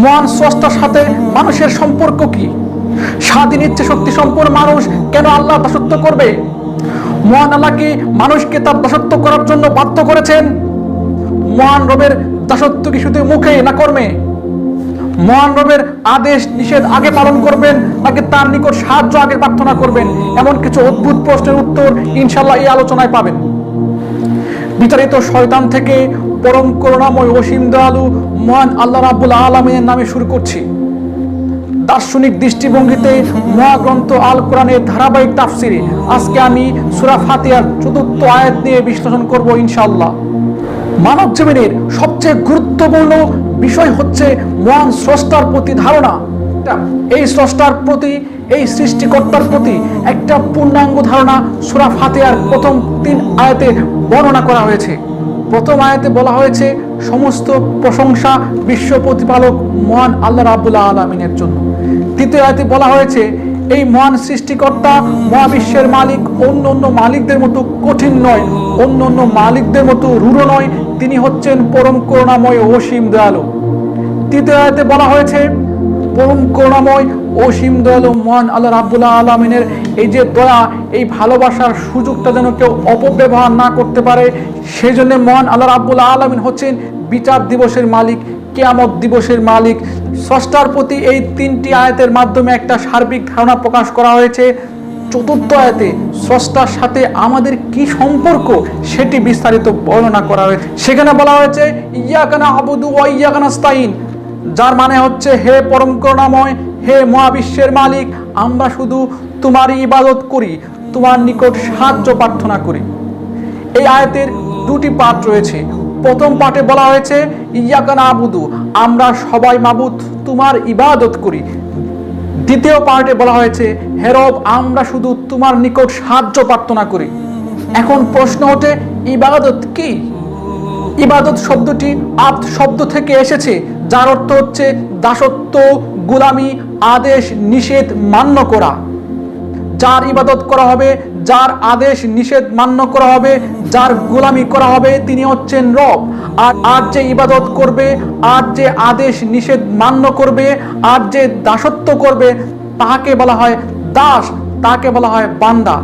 মহান স্রষ্টার সাথে মানুষের সম্পর্ক কি? স্বাধীন ইচ্ছে শক্তি সম্পন্ন মানুষ কেন আল্লাহ দাসত্ব করবে? মহান আল্লাহ কি মানুষকে তার দাসত্ব করার জন্য বাধ্য করেছেন? মহান রবের দাসত্ব কি শুধু মুখে না কর্মে? মহান রবের আদেশ নিষেধ আগে পালন করবেন নাকি তার নিকট সাহায্য আগে প্রার্থনা করবেন? এমন কিছু অদ্ভুত প্রশ্নের উত্তর ইনশাআল্লাহ এই আলোচনায় পাবেন। বিতাড়িত শয়তান থেকে পরম করুণাময় অসীম দয়ালু মহান আল্লাহ রাব্বুল আলামিনের নামে শুরু করছি। দার্শনিক দৃষ্টিভঙ্গিতে মহাগ্রন্থ আল কোরআনের ধারাবাহিক তাফসিরে আজকে আমি সূরা ফাতিহার ৪র্থ আয়াত নিয়ে বিশ্লেষণ করব ইনশাআল্লাহ। মানব জীবনের সবচেয়ে গুরুত্বপূর্ণ বিষয় হচ্ছে মহান স্রষ্টার প্রতি ধারণা। এই স্রষ্টার প্রতি, এই সৃষ্টিকর্তার প্রতি একটা পূর্ণাঙ্গ ধারণা সূরা ফাতিহার প্রথম ৩ আয়াতে বর্ণনা করা হয়েছে। প্রথম আয়াতে বলা হয়েছে সমস্ত প্রশংসা বিশ্ব প্রতিপালক মহান আল্লাহ রাব্বুল আলামিনের জন্য। দ্বিতীয় আয়াতে বলা হয়েছে এই মহান সৃষ্টিকর্তা মহাবিশ্বের মালিক অন্য মালিকদের মতো কঠিন নয়, অন্য মালিকদের মতো রূঢ় নয়, তিনি হচ্ছেন পরম করুণাময় অসীম দয়ালু। তৃতীয় আয়াতে বলা হয়েছে পরম করুণাময় অসীম দয়ালু মহান আল্লাহ রাব্বুল আলামিনের এই যে দয়া, এই ভালোবাসার সুযোগটা যেন কেউ অপব্যবহার না করতে পারে, সেই জন্য মহান আল্লাহ রাব্বুল আলামিন হচ্ছেন বিচার দিবসের মালিক, কিয়ামত দিবসের মালিক। স্রষ্টার প্রতি এই ৩টি আয়াতের মাধ্যমে একটা সার্বিক ধারণা প্রকাশ করা হয়েছে। চতুর্থ আয়াতে স্রষ্টার সাথে আমাদের কি সম্পর্ক সেটি বিস্তারিত বর্ণনা করা হয়েছে। সেখানে বলা হয়েছে ইয়াকা না'বুদু ওয়া ইয়াকা নাস্তাইন, যার মানে হচ্ছে হে পরম করুণাময়, হে মহাবিশ্বের মালিক, আমরা শুধু তোমারই ইবাদত করি, তোমার নিকট সাহায্য প্রার্থনা করি। এই আয়াতের 2টি পার্ট রয়েছে। প্রথম পার্টে বলা হয়েছে ইয়াকা না'বুদু, আমরা সবাই মাবুদ তোমার ইবাদত করি। দ্বিতীয় পার্টে বলা হয়েছে হে রব, আমরা শুধু তোমার নিকট সাহায্য প্রার্থনা করি। এখন প্রশ্ন ওঠে ইবাদত কি? ইবাদত শব্দটি আব্দ শব্দ থেকে এসেছে, যার অর্থ হচ্ছে দাসত্ব, গোলামি, আদেশ নিষেধ মান্য করা। যার ইবাদত করা হবে, যার আদেশ নিষেধ মান্য করা হবে, যার গোলামি করা হবে, তিনি হচ্ছেন রব। আর যে ইবাদত করবে, আর যে আদেশ নিষেধ মান্য করবে, আর যে দাসত্ব করবে, তাকে বলা হয় দাস, তাকে বলা হয় বান্দা।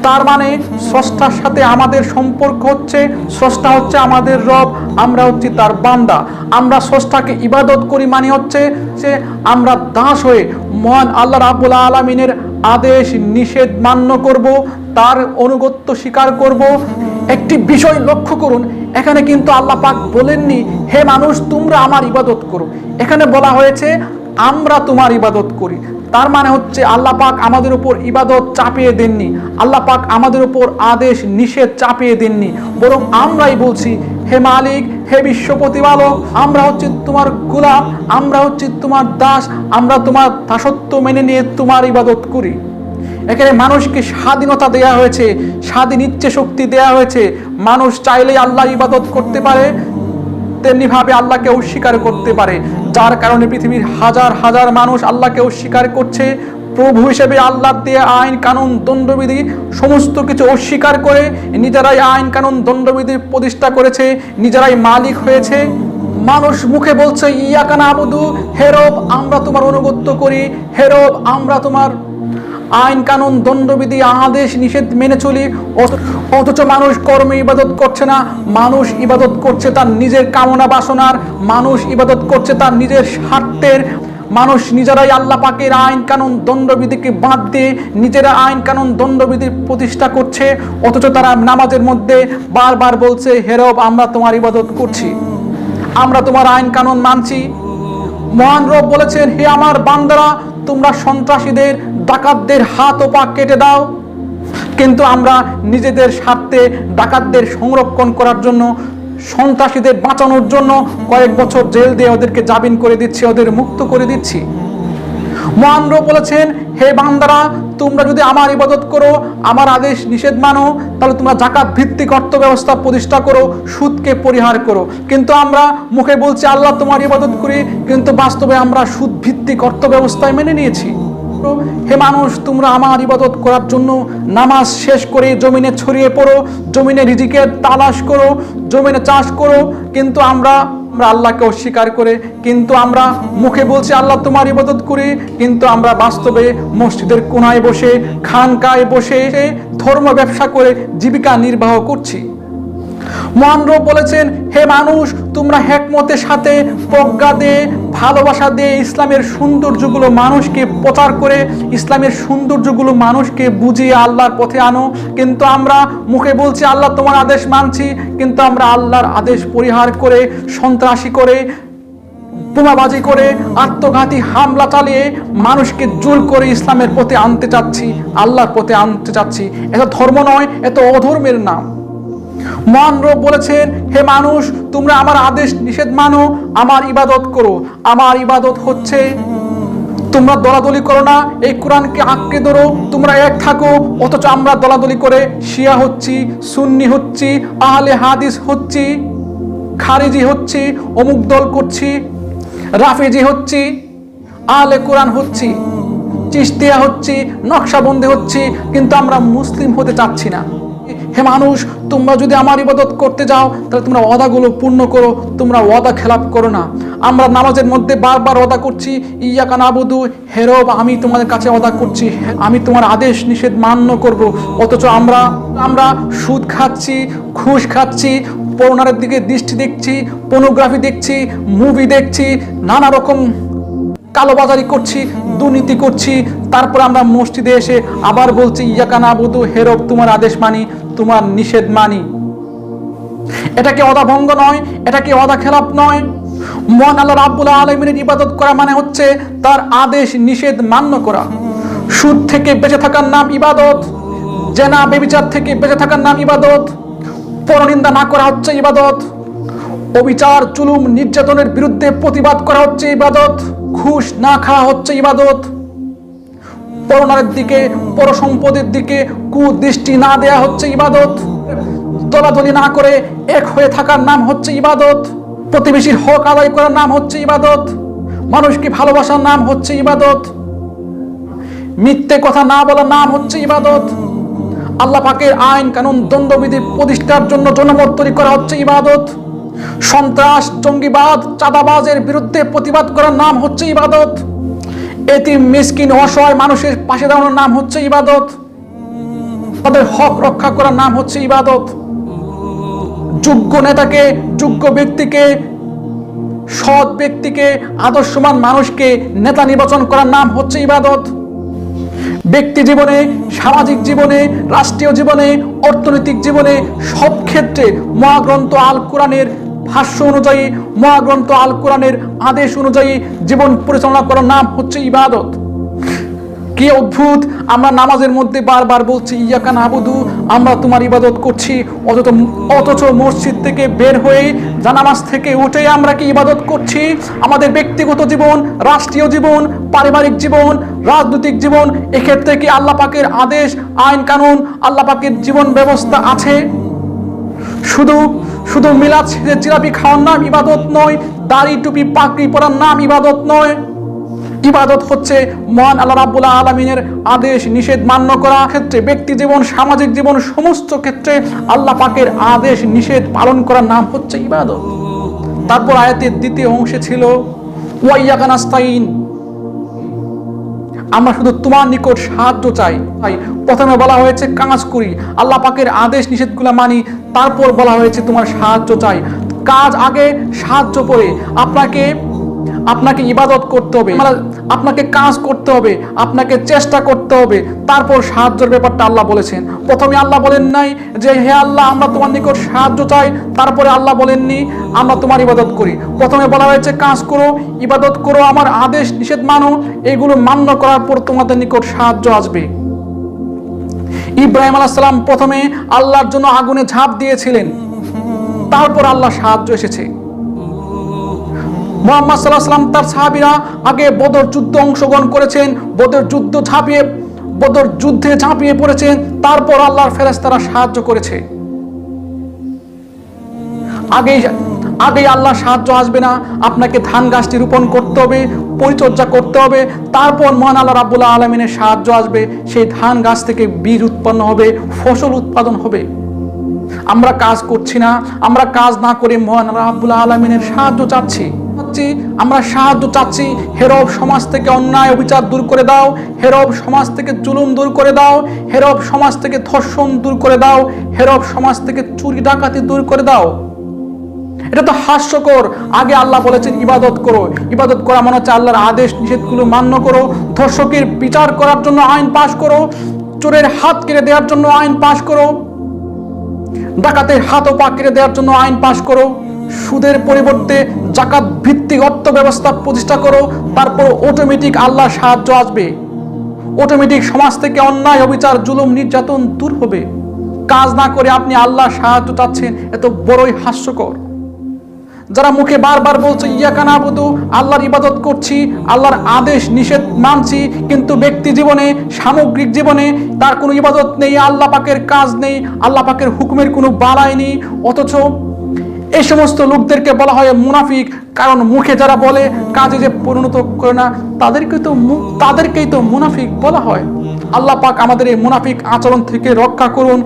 তার মানে স্রষ্টার সাথে আমাদের সম্পর্ক হচ্ছে, স্রষ্টা হচ্ছে আমাদের রব, আমরা হচ্ছি তার বান্দা। আমরা স্রষ্টাকে ইবাদত করি মানে হচ্ছে যে আমরা দাস হয়ে মহান আল্লাহ রাব্বুল আলামিনের আদেশ নিষেধ মান্য করব, তার অনুগত্য স্বীকার করব। একটি বিষয় লক্ষ্য করুন, এখানে কিন্তু আল্লাহ পাক বলেননি হে মানুষ তোমরা আমার ইবাদত করো, এখানে বলা হয়েছে আমরা তোমার ইবাদত করি। তার মানে হচ্ছে আল্লাহ পাক আমাদের উপর ইবাদত চাপিয়ে দেননি, আল্লাহ পাক আমাদের উপর আদেশ নিষেধ চাপিয়ে দেননি, বরং আমরাই বলছি হে মালিক, হে বিশ্ব প্রতিপালক, আমরা হচ্ছে তোমার গোলাম, আমরা হচ্ছে তোমার দাস, আমরা তোমার দাসত্ব মেনে নিয়ে তোমার ইবাদত করি। এখানে মানুষকে স্বাধীনতা দেয়া হয়েছে, স্বাধীন ইচ্ছে শক্তি দেয়া হয়েছে। মানুষ চাইলেই আল্লাহর ইবাদত করতে পারে, তেমনি ভাবে আল্লাহকে অস্বীকার করতে পারে, যার কারণে পৃথিবীর হাজার হাজার মানুষ আল্লাহকে অস্বীকার করছে। প্রভু হিসেবে আল্লাহর দেয়া আইন কানুন দণ্ডবিধি সমস্ত কিছু অস্বীকার করে নিজেরাই আইন কানুন দণ্ডবিধি প্রতিষ্ঠা করেছে, নিজেরাই মালিক হয়েছে। মানুষ মুখে বলছে ইয়াকা না'বুদু, হে রব আমরা তোমার অনুগত্য করি, হে রব আমরা তোমার আইন কানুন দণ্ডবিধি আদেশ নিষেধ মেনে চলি, অথচ মানুষ কর্মে ইবাদত করছে না। মানুষ ইবাদত করছে তার নিজের কামনা বাসনার, মানুষ ইবাদত করছে তার নিজের স্বার্থের। মানুষ নিজেরাই আল্লাহ পাকের আইন কানুন দণ্ডবিধিকে বাদ দিয়ে নিজেরা আইন কানুন দণ্ডবিধি প্রতিষ্ঠা করছে, অথচ তারা নামাজের মধ্যে বারবার বলছে হে রব আমরা তোমার ইবাদত করছি, আমরা তোমার আইন কানুন মানছি। মহান রব বলেছেন হে আমার বান্দারা, তোমরা সন্ত্রাসীদের ডাকাতদের হাত ও পা কেটে দাও। কিন্তু আমরা নিজেদের স্বার্থে ডাকাতদের সংরক্ষণ করার জন্য, সন্ত্রাসীদের বাঁচানোর জন্য কয়েক বছর জেল দিয়ে ওদেরকে জামিন করে দিচ্ছি, ওদের মুক্ত করে দিচ্ছি। মহান রব বলেছেন হে বান্দারা, তোমরা যদি আমার ইবাদত করো, আমার আদেশ নিষেধ মানো, তাহলে তোমরা যাকাত ভিত্তিক অর্থ ব্যবস্থা প্রতিষ্ঠা করো, সুদকে পরিহার করো। কিন্তু আমরা মুখে বলছি আল্লাহ তোমার ইবাদত করি, কিন্তু বাস্তবে আমরা সুদ ভিত্তিক অর্থ ব্যবস্থায় মেনে নিয়েছি। হে মানুষ তোমরা আমার ইবাদত করার জন্য নামাজ শেষ করে জমিনে ছড়িয়ে পড়ো, জমিনে রিজিকের তালাশ করো, জমিনে চাষ করো। কিন্তু আমরা আমরা আল্লাহকে অস্বীকার করে, কিন্তু আমরা মুখে বলছি আল্লাহ তোমার ইবাদত করি, কিন্তু আমরা বাস্তবে মসজিদের কোনায় বসে, খানকায় বসে ধর্ম ব্যবসা করে জীবিকা নির্বাহ করছি। মহান রব বলেছেন, হে মানুষ, তোমরা হিকমতের সাথে, প্রজ্ঞা দিয়ে, ভালোবাসা দিয়ে ইসলামের সৌন্দর্যগুলো মানুষকে প্রচার করে, ইসলামের সৌন্দর্যগুলো মানুষকে বুঝিয়ে আল্লাহর পথে আনো। কিন্তু আমরা মুখে বলছি আল্লাহ তোমার আদেশ মানছি, কিন্তু আমরা আল্লাহর আদেশ পরিহার করে, সন্ত্রাসী করে, বোমাবাজি করে, আত্মঘাতী হামলা চালিয়ে মানুষকে জোর করে ইসলামের পথে আনতে চাচ্ছি, আল্লাহর পথে আনতে চাচ্ছি। এটা ধর্ম নয়, এত অধর্মের নাম। মহান রব বলেছেন, হে মানুষ, তোমরা আমার আদেশ নিষেধ মানো, আমার ইবাদত করো। আমার ইবাদত হচ্ছে তোমরা দলাদলি করো না, এই কোরআনকে আঁকড়ে ধরো, তোমরা এক থাকো। অথচ আমরা দলাদলি করে শিয়া হচ্ছি, সুন্নি হচ্ছি, আহলে হাদিস হচ্ছি, খারিজি হচ্ছি, অমুক দল করছি, রাফেজি হচ্ছি, আহলে কোরআন হচ্ছি, চিশতিয়া হচ্ছি, নকশাবন্দি হচ্ছি, কিন্তু আমরা মুসলিম হতে চাচ্ছি না। হে মানুষ, তোমরা যদি আমার ইবাদত করতে যাও তাহলে তোমরা ওয়াদাগুলো পূর্ণ করো, তোমরা ওয়াদা খেলাপ করো না। আমরা নামাজের মধ্যে বারবার ওয়াদা করছি, ইয়াকা নাবুদু, হে রব আমি তোমাদের কাছে ওয়াদা করছি, আমি তোমার আদেশ নিষেধ মান্য করব। অথচ আমরা সুদ খাচ্ছি, ঘুষ খাচ্ছি, পর্নোর দিকে দৃষ্টি দেখছি, পর্নোগ্রাফি দেখছি, মুভি দেখছি, নানা রকম কালোবাজারি করছি, দুর্নীতি করছি। তারপর আমরা মসজিদে এসে আবার বলছি ইয়াকা নাবুদু, হে রব তোমার আদেশ মানি, তোমার নিষেধ মানি। এটা কি ওয়াদা ভঙ্গ নয়? এটা কি ওয়াদা খেলাপ নয়? মহান আল্লাহ রাব্বুল আলামিনের ইবাদত করা মানে হচ্ছে তার আদেশ নিষেধ মান্য করা। সুদ থেকে বেঁচে থাকার নাম ইবাদত, জেনা ব্যভিচার থেকে বেঁচে থাকার নাম ইবাদত, পরনিন্দা না করা হচ্ছে ইবাদত, অবিচার জুলুম নির্যাতনের বিরুদ্ধে প্রতিবাদ করা হচ্ছে ইবাদত, ঘুষ না খাওয়া হচ্ছে ইবাদত, পরনারের দিকে, পরসম্পদের দিকে কুদৃষ্টি না দেয়া হচ্ছে ইবাদত, দলাদলি না করে এক হয়ে থাকার নাম হচ্ছে ইবাদত, প্রতিবেশীর হক আদায় করার নাম হচ্ছে ইবাদত, মানুষকে ভালোবাসার নাম হচ্ছে ইবাদত, মিথ্যে কথা না বলার নাম হচ্ছে ইবাদত, আল্লাহ পাকের আইন কানুন দ্বন্দ্ববিধি প্রতিষ্ঠার জন্য জনমত তৈরি করা হচ্ছে ইবাদত, সন্ত্রাস, জঙ্গিবাদ, চাঁদাবাজের বিরুদ্ধে প্রতিবাদ করার নাম হচ্ছে ইবাদত, এতিম মিসকিন অসহায় মানুষের পাশে দাঁড়ানোর নাম হচ্ছে ইবাদত, তাদের হক রক্ষা করার নাম হচ্ছে ইবাদত, যোগ্য নেতাকে, যোগ্য ব্যক্তিকে, সৎ ব্যক্তিকে, আদর্শবান মানুষকে নেতা নির্বাচন করার নাম হচ্ছে ইবাদত। ব্যক্তি জীবনে, সামাজিক জীবনে, রাষ্ট্রীয় জীবনে, অর্থনৈতিক জীবনে সব ক্ষেত্রে মহাগ্রন্থ আল কোরআনের ভাষ্য অনুযায়ী, মহাগ্রন্থ আল কোরআনের আদেশ অনুযায়ী জীবন পরিচালনা করার নাম হচ্ছে ইবাদত। কি অদ্ভুত! আমরা নামাজের মধ্যে বারবার বলছি ইয়াকা নাবুদু, আমরা তোমার ইবাদত করছি, অথচ মসজিদ থেকে বের হয়ে, জানামাজ থেকে উঠে আমরা কি ইবাদত করছি? আমাদের ব্যক্তিগত জীবন, রাষ্ট্রীয় জীবন, পারিবারিক জীবন, রাজনৈতিক জীবন, এক্ষেত্রে কি আল্লাহ পাকের আদেশ, আইন কানুন, আল্লাহ পাকের জীবন ব্যবস্থা আছে? শুধু মিলাদ সেজে জিলাপি খাওয়ার নাম ইবাদত নয়, দাড়ি টুপি পাগড়ি পরার নাম ইবাদত নয়। ইবাদত হচ্ছে মহান আল্লাহ রাব্বুল আলামিনের আদেশ নিষেধ মান্য করা ক্ষেত্রে, ব্যক্তি জীবন, সামাজিক জীবন, সমস্ত ক্ষেত্রে আল্লাহ পাকের আদেশ নিষেধ পালন করার নাম হচ্ছে ইবাদত। তারপর আয়াতের দ্বিতীয় অংশে ছিল ওয়া ইয়াকা নাস্তাইন, আমরা শুধু তোমার নিকট সাহায্য চাই। প্রথমে বলা হয়েছে কাজ করি, আল্লাহ পাকের আদেশ নিষেধগুলো মানি, তারপর বলা হয়েছে তোমার সাহায্য চাই। কাজ আগে, সাহায্য পরে। আপনাকে ইবাদত করতে হবে, আপনাকে কাজ করতে হবে, আপনাকে চেষ্টা করতে হবে, তারপর সাহায্যের ব্যাপারটা আল্লাহ বলেছেন। প্রথমে আল্লাহ বলেন নাই যে হে আল্লাহ আমরা তোমার নিকট সাহায্য চাই, তারপরে আল্লাহ বলেননি আমরা তোমার ইবাদত করি। প্রথমে বলা হয়েছে কাজ করো, ইবাদত করো, আমার আদেশ নিষেধ মানো, এগুলো মান্য করার পর তোমাদের নিকট সাহায্য আসবে। ইব্রাহিম আলাইহিস সালাম প্রথমে আল্লাহর জন্য আগুনে ঝাঁপ দিয়েছিলেন, তারপর আল্লাহ সাহায্য এসেছে। মুহাম্মদ সাল্লাল্লাহু আলাইহি ওয়াসাল্লাম তার সাহাবীরা আগে বদর যুদ্ধে অংশগ্রহণ করেছেন, বদর যুদ্ধে ঝাঁপিয়ে পড়েছেন, তারপর আল্লাহর ফেরেশতারা সাহায্য করেছে। আগেই আল্লাহ সাহায্য আসবে না, আপনাকে ধান গাছটি রোপণ করতে হবে, পরিচর্যা করতে হবে, তারপর মহান আল্লাহ রাব্বুল আলামিনের সাহায্য আসবে। সেই ধান গাছ থেকে বীজ উৎপন্ন হবে, ফসল উৎপাদন হবে। আমরা কাজ করছি না, আমরা কাজ না করে মহান রাব্বুল আলামিনের সাহায্য চাচ্ছি। আমরা সাহায্য চাচ্ছি, হে রব সমাজ থেকে অন্যায় অবিচার দূর করে দাও, হে রব সমাজ থেকে জুলুম দূর করে দাও, হে রব সমাজ থেকে ধর্ষণ দূর করে দাও, হে রব সমাজ থেকে চুরি ডাকাতি দূর করে দাও। এটা তো হাস্যকর। আগে আল্লাহ বলেছেন ইবাদত করো, ইবাদত করা মানে হচ্ছে আল্লাহর আদেশ নিষেধগুলো মান্য করো, ধর্ষকের বিচার করার জন্য আইন পাশ করো, চোরের হাত কেটে দেওয়ার জন্য আইন পাশ করো, ডাকাতের হাত ও পা কেটে দেওয়ার জন্য আইন পাশ করো, সুদের পরিবর্তে জাকাত ভিত্তিক অর্থ ব্যবস্থা প্রতিষ্ঠা করো, তারপর অটোমেটিক আল্লাহর সাহায্য আসবে, অটোমেটিক সমাজ থেকে অন্যায় অবিচার জুলুম নির্যাতন দূর হবে। কাজ না করে আপনি আল্লাহর সাহায্য চাচ্ছেন, এত বড়ই হাস্যকর। যারা মুখে বারবার বলছে ইয়াকা নাবুদু, আল্লাহর ইবাদত করছি, আল্লাহর আদেশ নিষেধ মানছি, কিন্তু ব্যক্তি জীবনে সামগ্রিক জীবনে তার কোনো ইবাদত নেই, আল্লাহ পাকের কাজ নেই, আল্লাহ পাকের হুকুমের কোনো বালাই নেই, অথচ এই সমস্ত লোকদেরকে বলা হয় মুনাফিক। কারণ মুখে যারা বলে কাজে যে পরিণত করে না, তাদেরকেই তো মুনাফিক বলা হয়। আল্লাহ পাক আমাদের এই মুনাফিক আচরণ থেকে রক্ষা করুন।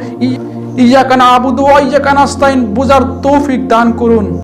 ইয়াকা নাবুদু ওয়া ইয়াকা নাস্তাইন বুঝার তৌফিক দান করুন।